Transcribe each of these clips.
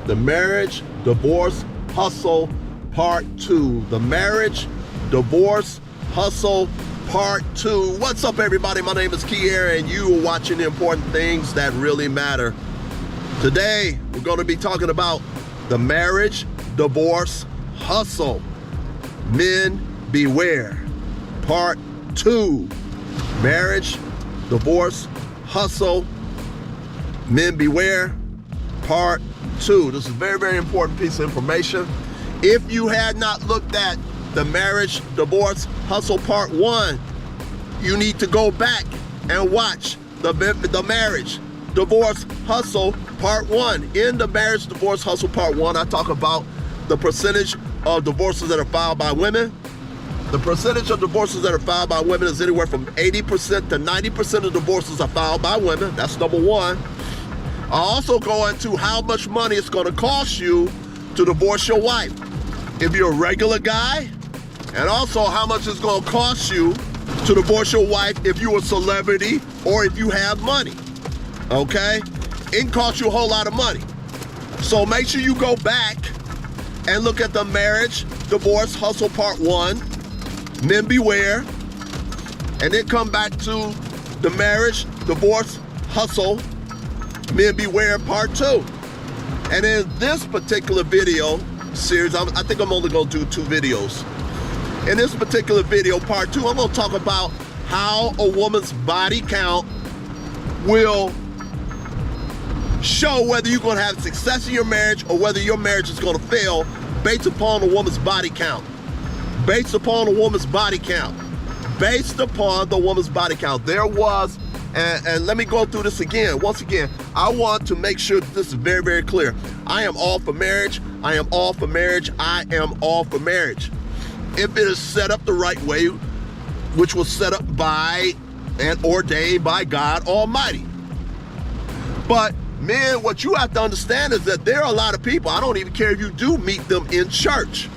The Marriage, Divorce, Hustle, Part 2. The Marriage, Divorce, Hustle, Part 2. What's up, everybody? My name is Kier, and you are watching the important things that really matter. Today, we're going to be talking about the marriage, divorce, hustle. Men, beware. Part 2. Marriage, divorce, hustle. Men, beware. Part 2. This is a very, very important piece of information. If you had not looked at the marriage, divorce, hustle part 1, you need to go back and watch the marriage, divorce, hustle part 1. In the marriage, divorce, hustle part 1, I talk about the percentage of divorces that are filed by women. The percentage of divorces that are filed by women is anywhere from 80% to 90% of divorces are filed by women. That's number 1. I also go into how much money it's going to cost you to divorce your wife if you're a regular guy, and also how much it's going to cost you to divorce your wife if you're a celebrity or if you have money. Okay? It can cost you a whole lot of money. So make sure you go back and look at the marriage, divorce, hustle part 1, men beware, and then come back to the marriage, divorce, hustle, men beware part 2. And in this particular video series, I think I'm only going to do 2 videos. In this particular video, part 2, I'm going to talk about how a woman's body count will show whether you're going to have success in your marriage or whether your marriage is going to fail based upon a woman's body count. Based upon a woman's body count. Based upon the woman's body count. There was, and let me go through this again. Once again, I want to make sure that this is very, very clear. I am all for marriage. I am all for marriage. I am all for marriage. If it is set up the right way, which was set up by and ordained by God Almighty. But men, what you have to understand is that there are a lot of people, I don't even care if you do meet them in church.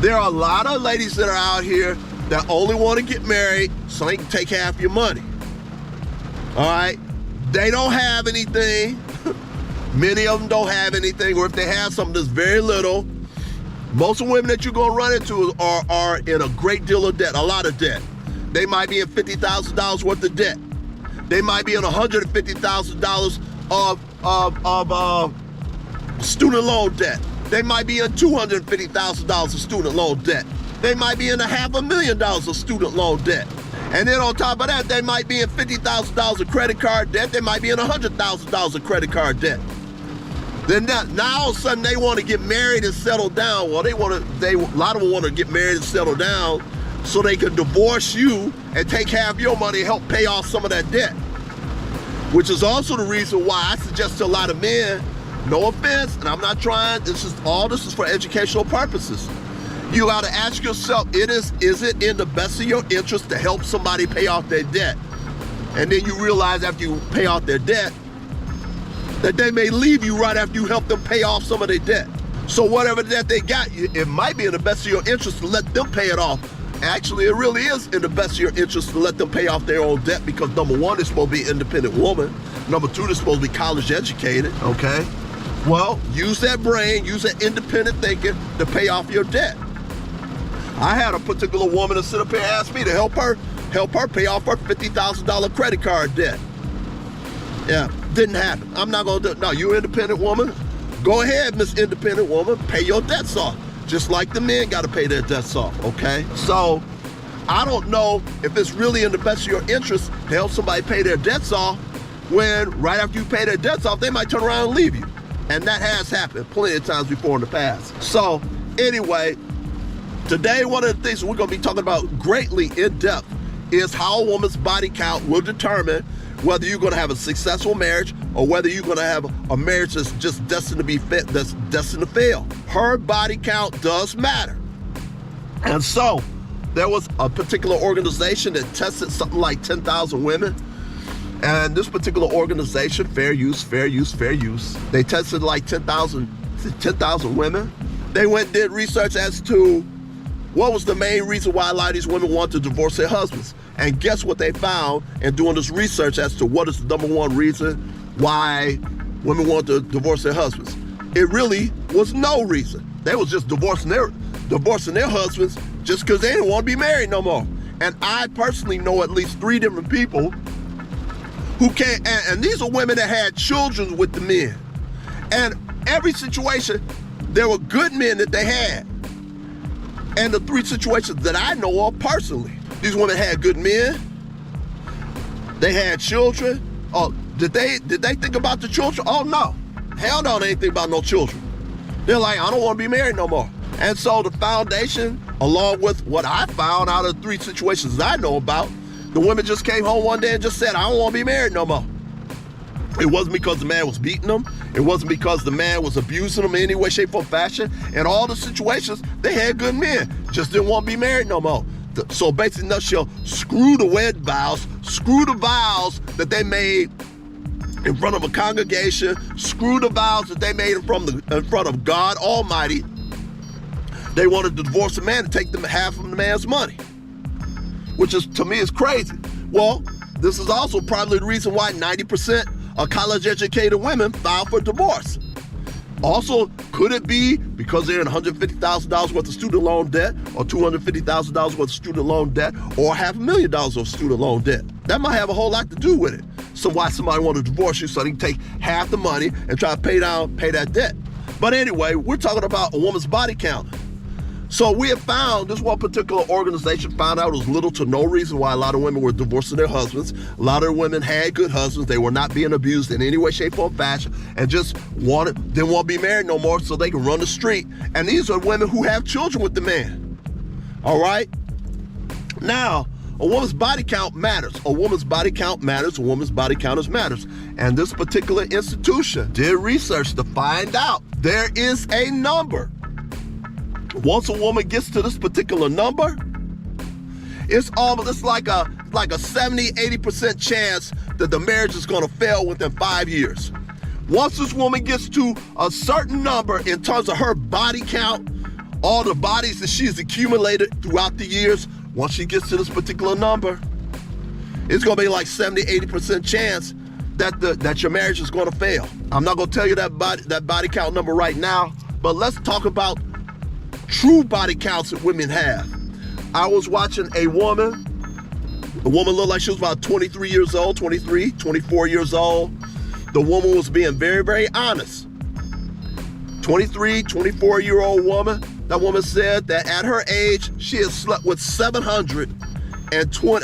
There are a lot of ladies that are out here that only want to get married so they can take half your money. All right? They don't have anything. Many of them don't have anything, or if they have something that's very little. Most of the women that you're going to run into are in a great deal of debt, a lot of debt. They might be in $50,000 worth of debt. They might be in $150,000 of student loan debt. They might be in $250,000 of student loan debt. They might be in $500,000 of student loan debt. And then on top of that, they might be in $50,000 of credit card debt. They might be in $100,000 of credit card debt. Then now all of a sudden they want to get married and settle down. Well, a lot of them want to get married and settle down so they can divorce you and take half your money and help pay off some of that debt. Which is also the reason why I suggest to a lot of men, no offense, and I'm not trying, this is for educational purposes. You got to ask yourself, is it in the best of your interest to help somebody pay off their debt? And then you realize after you pay off their debt, that they may leave you right after you help them pay off some of their debt. So whatever debt they got, it might be in the best of your interest to let them pay it off. Actually, it really is in the best of your interest to let them pay off their own debt because number 1, they're supposed to be an independent woman. Number 2, they're supposed to be college educated, okay? Well, use that brain, use that independent thinking to pay off your debt. I had a particular woman that sit up here and asked me to help her pay off her $50,000 credit card debt. Yeah, didn't happen. I'm not gonna do it. No, you're an independent woman. Go ahead, Miss Independent Woman, pay your debts off. Just like the men gotta pay their debts off, okay? So, I don't know if it's really in the best of your interest to help somebody pay their debts off when right after you pay their debts off, they might turn around and leave you. And that has happened plenty of times before in the past. So, anyway, today one of the things we're gonna be talking about greatly in depth is how a woman's body count will determine whether you're going to have a successful marriage or whether you're going to have a marriage that's just destined to fail. Her body count does matter. And so there was a particular organization that tested something like 10,000 women. And this particular organization, Fair Use, they tested like 10,000 women. They went and did research as to what was the main reason why a lot of these women want to divorce their husbands. And guess what they found in doing this research as to what is the number 1 reason why women want to divorce their husbands? it really was no reason. They was just divorcing their husbands just because they didn't want to be married no more. And I personally know at least 3 different people who came, and these are women that had children with the men. And every situation, there were good men that they had. And the 3 situations that I know of personally, these women had good men, they had children. Oh, did they think about the children? Oh no, hell no, they didn't think about no children. They're like, I don't want to be married no more. And so the foundation, along with what I found out of 3 situations that I know about, the women just came home one day and just said, I don't want to be married no more. It wasn't because the man was beating them. It wasn't because the man was abusing them in any way, shape, or fashion. In all the situations, they had good men, just didn't want to be married no more. So basically, in a nutshell, screw the wed vows, screw the vows that they made in front of a congregation, screw the vows that they made in front of God Almighty. They wanted to divorce a man and take them half of the man's money, which is, to me, is crazy. Well, this is also probably the reason why 90% of college-educated women file for divorce. Also, could it be because they're in $150,000 worth of student loan debt, or $250,000 worth of student loan debt, or $500,000 of student loan debt? That might have a whole lot to do with it. So why somebody want to divorce you so they can take half the money and try to pay that debt. But anyway, we're talking about a woman's body count. So we have found, this one particular organization found out there was little to no reason why a lot of women were divorcing their husbands. A lot of women had good husbands. They were not being abused in any way, shape, or fashion, and just didn't want to be married no more so they can run the street. And these are women who have children with the man. All right? Now, a woman's body count matters. A woman's body count matters. A woman's body count matters. And this particular institution did research to find out there is a number. Once a woman gets to this particular number, it's like a 70-80% chance that the marriage is going to fail within 5 years. Once this woman gets to a certain number in terms of her body count, all the bodies that she's accumulated throughout the years, once she gets to this particular number, it's going to be like 70-80% chance that your marriage is going to fail. I'm not going to tell you that body count number right now, but let's talk about true body counts that women have. I was watching a woman looked like she was about 23 years old, 23, 24 years old. The woman was being very, very honest. 23, 24-year-old woman. That woman said that at her age, she has slept with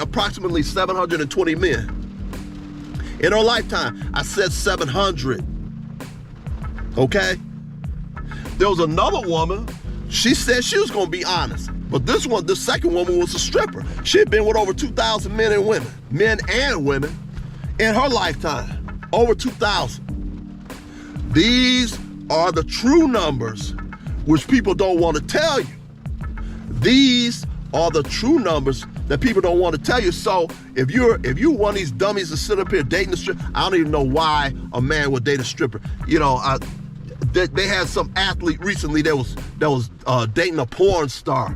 approximately 720 men. In her lifetime, I said 700. Okay? There was another woman. She said she was going to be honest. But this second woman was a stripper. She had been with over 2,000 men and women in her lifetime. Over 2,000. These are the true numbers, which people don't want to tell you. These are the true numbers that people don't want to tell you. So if you're one of these dummies that sit up here dating a stripper, I don't even know why a man would date a stripper. You know, they had some athlete recently that was dating a porn star.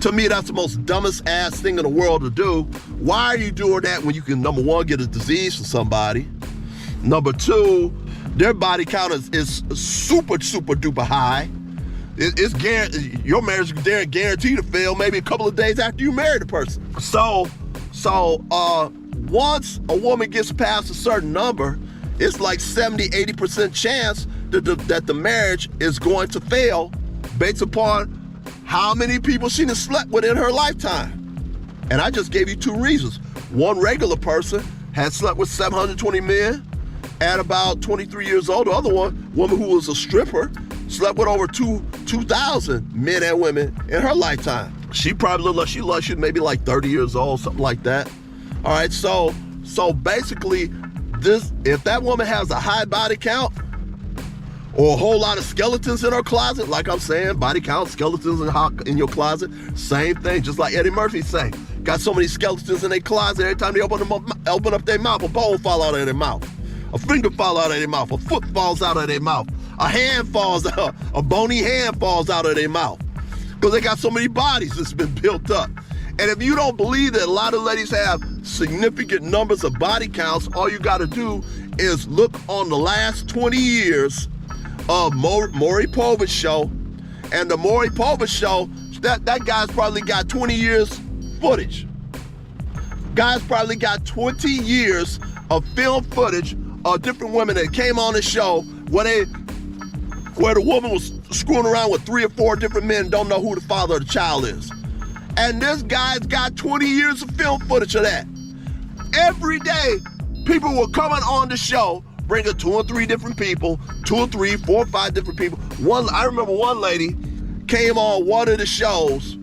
To me, that's the most dumbest ass thing in the world to do. Why are you doing that when you can, number one, get a disease from somebody? Number two, their body count is super, super duper high. It's guaranteed, your marriage is guaranteed to fail maybe a couple of days after you marry the person. So once a woman gets past a certain number, it's like 70-80% chance that the marriage is going to fail based upon how many people she has slept with in her lifetime. And I just gave you 2 reasons. One regular person had slept with 720 men at about 23 years old. The other woman who was a stripper, slept with over 2,000 men and women in her lifetime. She probably looked like she was maybe like 30 years old, something like that. All right, so basically, if that woman has a high body count or a whole lot of skeletons in her closet, like I'm saying, body count, skeletons in your closet, same thing, just like Eddie Murphy saying. Got so many skeletons in their closet, every time they open up their mouth, a bone fall out of their mouth. A finger fall out of their mouth, a foot falls out of their mouth, a hand falls out, a bony hand falls out of their mouth. Because they got so many bodies that's been built up. And if you don't believe that a lot of ladies have significant numbers of body counts, all you got to do is look on the last 20 years of Maury Povich show. And the Maury Povich show, that guy's probably got 20 years footage. Guy's probably got 20 years of film footage of different women that came on the show where the woman was screwing around with 3 or 4 different men, don't know who the father of the child is. And this guy's got 20 years of film footage of that. Every day, people were coming on the show, bringing 2 or 3 different people, 2 or 3, 4 or 5 different people. I remember one lady came on one of the shows.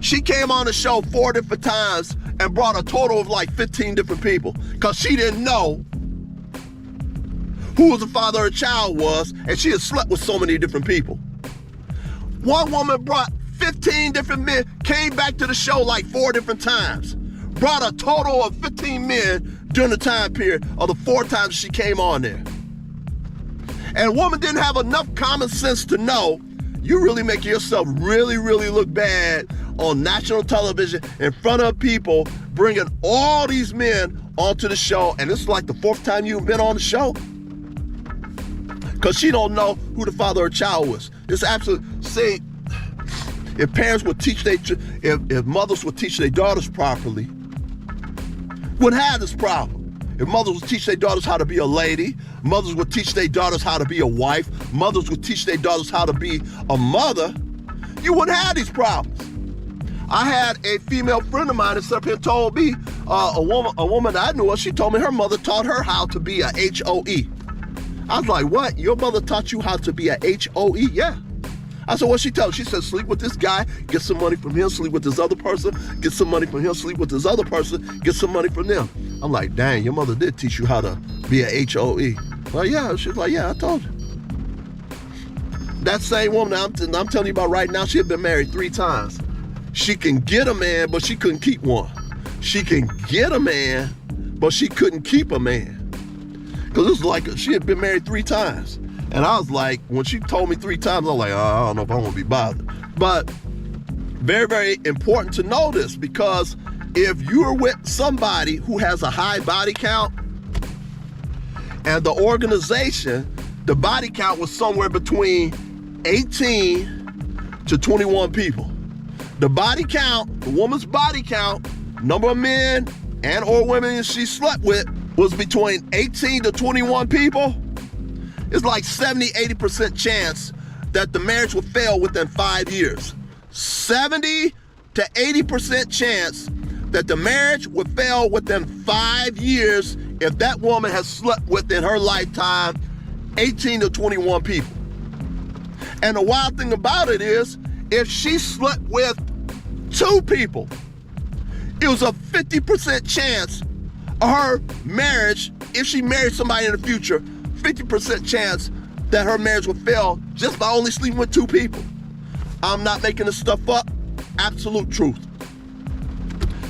She came on the show 4 different times and brought a total of like 15 different people because she didn't know who the father of her child was, and she had slept with so many different people. One woman brought 15 different men, came back to the show like 4 different times, brought a total of 15 men during the time period of the 4 times she came on there. And a woman didn't have enough common sense to know you really make yourself really, really look bad on national television in front of people, bringing all these men onto the show, and this is like the 4th time you've been on the show, because she don't know who the father of her child was. It's absolutely, see, if parents would teach if mothers would teach their daughters properly, wouldn't have this problem. If mothers would teach their daughters how to be a lady, mothers would teach their daughters how to be a wife, mothers would teach their daughters how to be a mother, you wouldn't have these problems. I had a female friend of mine that sat up here and told me, a woman that I knew of, she told me her mother taught her how to be a HOE. I was like, what? Your mother taught you how to be a HOE? Yeah. I said, what she tell you? She said, sleep with this guy, get some money from him, sleep with this other person, get some money from him, sleep with this other person, get some money from them. I'm like, dang, your mother did teach you how to be a HOE. Well, yeah. She's like, yeah, I told you. That same woman I'm telling you about right now, she had been married 3 times. She can get a man, but she couldn't keep one. She can get a man, but she couldn't keep a man. Because it was like she had been married 3 times. And I was like, when she told me 3 times, I was like, oh, I don't know if I want to be bothered. But very, very important to know this, because if you're with somebody who has a high body count, and the organization, the body count was somewhere between 18 to 21 people. The body count, the woman's body count, number of men and or women she slept with was between 18 to 21 people. It's like 70-80% chance that the marriage will fail within 5 years. 70 to 80% chance that the marriage will fail within 5 years if that woman has slept with in her lifetime 18 to 21 people. And the wild thing about it is, if she slept with 2 people, it was a 50% chance of her marriage, if she married somebody in the future, 50% chance that her marriage would fail just by only sleeping with 2 people. I'm not making this stuff up. Absolute truth.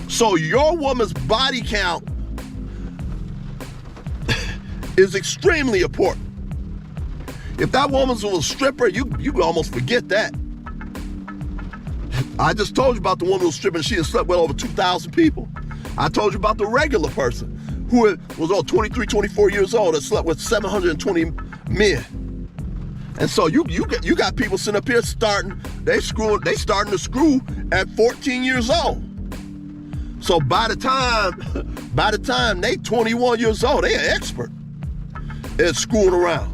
So your woman's body count is extremely important. If that woman's a stripper, you can almost forget that. I just told you about the woman who was stripping. She had slept with over 2,000 people. I told you about the regular person who was 23, 24 years old that slept with 720 men. And so you got people sitting up here starting to screw at 14 years old. So by the time they 21 years old, they an expert at screwing around.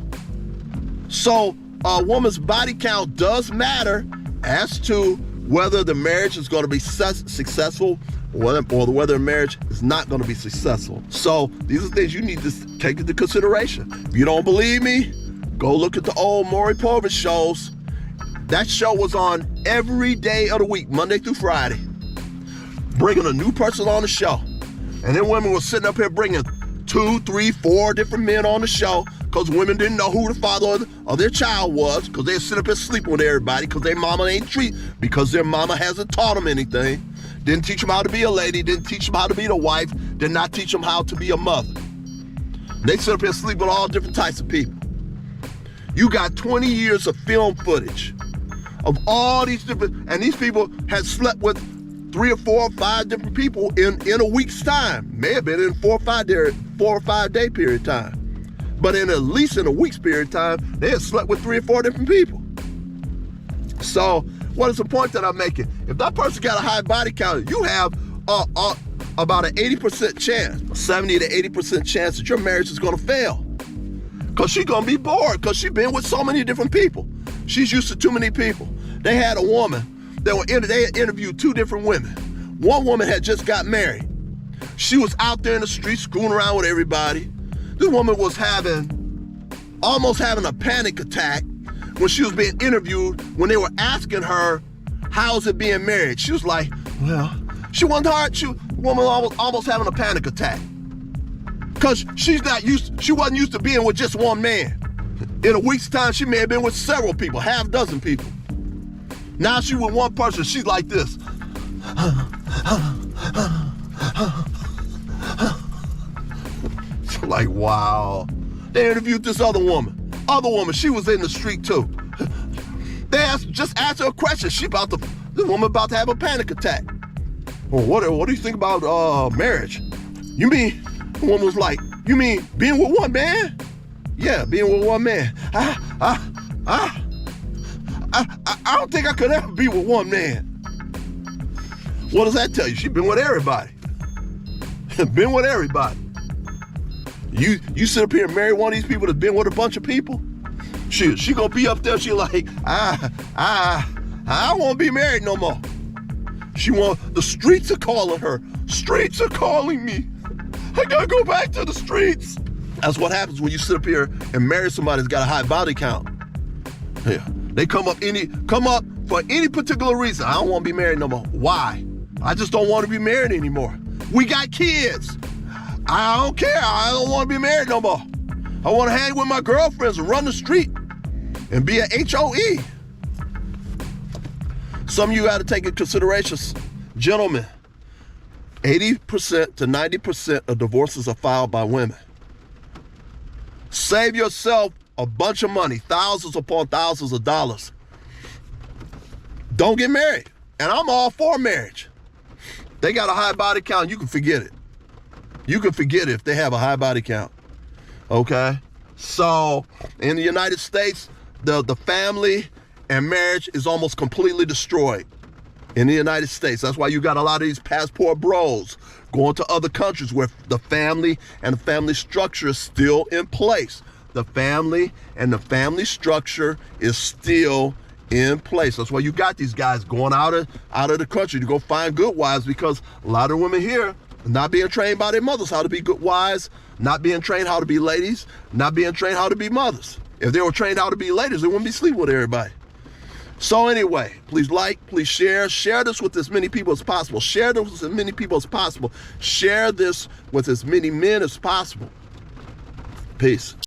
So a woman's body count does matter as to whether the marriage is going to be successful or whether the marriage is not going to be successful. So these are things you need to take into consideration. If you don't believe me, go look at the old Maury Povich shows. That show was on every day of the week, Monday through Friday, bringing a new person on the show. And then women were sitting up here bringing 2, 3, 4 different men on the show because women didn't know who the father of their child was, because they sit up here sleeping with everybody because their mama because their mama hasn't taught them anything. Didn't teach them how to be a lady, didn't teach them how to be the wife, did not teach them how to be a mother. They sit up here sleeping with all different types of people. You got 20 years of film footage of all these different, and these people had slept with 3 or 4 or 5 different people in a week's time. May have been in 4 or 5 day period of time. But in at least in a week's period of time, they had slept with 3 or 4 different people. So what is the point that I'm making? If that person got a high body count, you have about an 80% chance, 70 to 80% chance that your marriage is going to fail. Because she's going to be bored, because she's been with so many different people. She's used to too many people. They had a woman, they had interviewed 2 different women. One woman had just got married. She was out there in the street screwing around with everybody. This woman was almost having a panic attack when she was being interviewed, when they were asking her, how's it being married? She was like, well, she woman almost having a panic attack. Because she wasn't used to being with just one man. In a week's time, she may have been with several people, half a dozen people. Now she with one person, she's like this. So like, wow. They interviewed this other woman. She was in the street too. They just asked her a question. This woman about to have a panic attack. Well, what do you think about marriage? The woman was like, you mean being with one man? Yeah, being with one man. I don't think I could ever be with one man. What does that tell you? She's been with everybody. Been with everybody. You sit up here and marry one of these people that's been with a bunch of people? She gonna be up there, she like, I don't wanna be married no more. The streets are calling her. Streets are calling me. I gotta go back to the streets. That's what happens when you sit up here and marry somebody that's got a high body count. Yeah. They come up for any particular reason. I don't want to be married no more. Why? I just don't want to be married anymore. We got kids. I don't care. I don't want to be married no more. I want to hang with my girlfriends and run the street and be a HOE. Some of you got to take into consideration, gentlemen, 80% to 90% of divorces are filed by women. Save yourself a bunch of money, thousands upon thousands of dollars. Don't get married. And I'm all for marriage. They got a high body count, you can forget it. You can forget it if they have a high body count. Okay? So in the United States, the family and marriage is almost completely destroyed in the United States. That's why you got a lot of these passport bros going to other countries where the family and the family structure is still in place. The family and the family structure is still in place. That's why you got these guys going out of the country to go find good wives, because a lot of women here are not being trained by their mothers how to be good wives, not being trained how to be ladies, not being trained how to be mothers. If they were trained how to be ladies, they wouldn't be sleeping with everybody. So anyway, please like, please share this with as many people as possible. Share this with as many people as possible. Share this with as many men as possible. Peace.